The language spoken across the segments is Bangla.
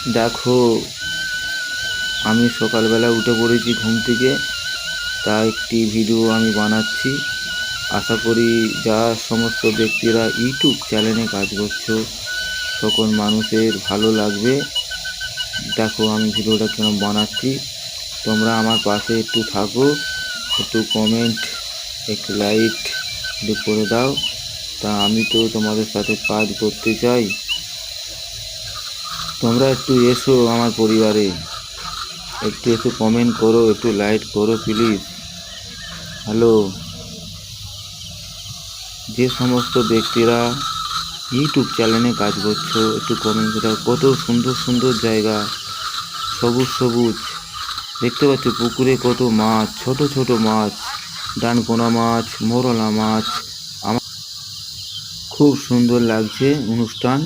দেখো, আমি সকালবেলা উঠে পড়েছি ঘুম থেকে, তা একটি ভিডিও আমি বানাচ্ছি। আশা করি যা সমস্ত ব্যক্তিরা ইউটিউব চ্যানেলে কাজ করছো সকল মানুষের ভালো লাগবে। দেখো আমি ভিডিওটা কেন বানাচ্ছি, তোমরা আমার পাশে একটু থাকো, একটু কমেন্ট, একটু লাইক একটু করে দাও। তা আমি তো তোমাদের সাথে কাজ করতে চাই, তোমরা একটু এসো আমার পরিবারে, একটু একটু কমেন্ট করো, একটু লাইক করো প্লিজ। হ্যালো, যে সমস্ত ব্যক্তিরা ইউটিউব চ্যানেলে কাজ করছো একটু কমেন্ট করে দাও। কত সুন্দর সুন্দর জায়গা, সবুজ সবুজ দেখতে পাচ্ছ, পুকুরে কত মাছ, ছোট ছোট মাছ, ডানপোনা মাছ, মোরলা মাছ। আমার খুব সুন্দর লাগছে অনুষ্ঠান।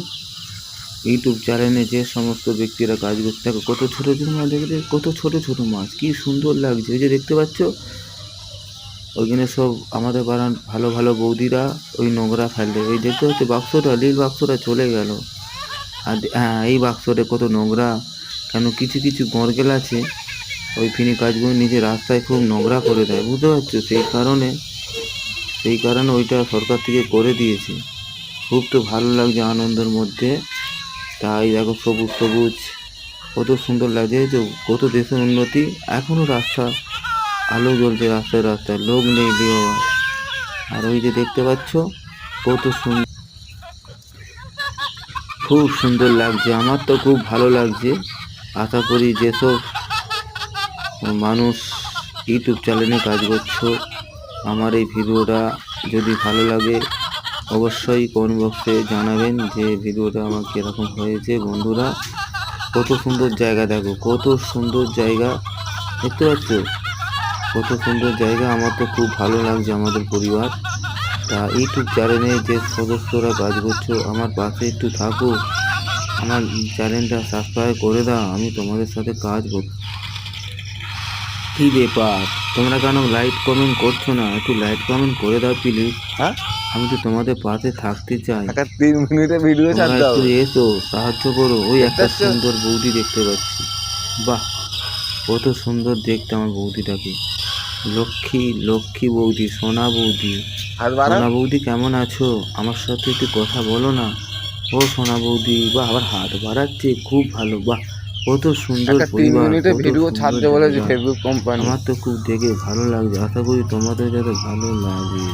ইউটিউব চ্যানেলে যে সমস্ত ব্যক্তিরা কাজ করছে, দেখো কত ছোটো ছোটো মাছ, দেখতে কত ছোট ছোট মাছ, কি সুন্দর লাগছে। ওই যে দেখতে পাচ্ছ ওইখানে সব আমাদের পাড়ার ভালো ভালো বৌদিরা ওই নোংরা ফেলে। ওই দেখতে পাচ্ছ বাক্সটা, নীল বাক্সটা চলে গেল। আর হ্যাঁ, এই বাক্সটা কত নোংরা, কেন কিছু কিছু গরগেল আছে ওই ফিনি কাজগুলো নিজে রাস্তায় খুব নোংরা করে দেয়, বুঝতে পারছো। সেই কারণে ওইটা সরকার থেকে করে দিয়েছে। খুব তো ভালো লাগছে আনন্দের মধ্যে। তাই দেখো সবুজ সবুজ কত সুন্দর লাগছে। যে কত দেশের উন্নতি, এখনও রাস্তা আলো জ্বলছে, রাস্তায় রাস্তায় লোক নেই দিয়ে। আর ওই যে দেখতে পাচ্ছ কত সুন্দর, খুব সুন্দর লাগছে, আমার তো খুব ভালো লাগছে। আশা করি যেসব মানুষ ইউটিউব চ্যানেলে কাজ করছো আমার এই ভিডিওটা যদি ভালো লাগে অবশ্যই কমেন্ট বক্সে জানাবেন যে ভিডিওটা আমার কীরকম হয়েছে। বন্ধুরা কত সুন্দর জায়গা, দেখো কত সুন্দর জায়গা, দেখতে পাচ্ছ কত সুন্দর জায়গা। আমার তো খুব ভালো লাগছে আমাদের পরিবার। তা ইউটিউব চ্যানেলে যে সদস্যরা কাজ করছো আমার পাশে একটু থাকো, আমার চ্যানেলটা সাবস্ক্রাইব করে দাও, আমি তোমাদের সাথে কাজ করব। কী ব্যাপার, তোমরা কেন লাইক কমেন্ট করছো না? একটু লাইক কমেন্ট করে দাও প্লিজ। হ্যাঁ, আমি তো তোমাদের পাশে থাকতে চাই, একটা 3 মিনিটের ভিডিও তোমরা ছাড়তে একটু হবে। এসো, সাহায্য করো। ওই দেখতে একটা পাচ্ছ? সুন্দর বৌদি দেখতে পাচ্ছি, বাহ কত সুন্দর দেখতে আমার বৌদিটাকে। লক্ষ্মী লক্ষ্মী বৌদি, সোনা বৌদি। হাত বাড়াও। সোনা বৌদি কেমন আছো? আমার সাথে একটু কথা বলো না। ও সোনা বৌদি, বাহ আবার হাত বাড়াচ্ছে, খুব ভালো, বাহ কত সুন্দর একটা তিন পরিবার, মিনিটের কত ভিডিও সুন্দর ছাড়তে বলেছে জায়গা। Facebook company. আমার তো খুব দেখে ভালো লাগছে, আশা করি তোমাদের যাতে ভালো লাগে।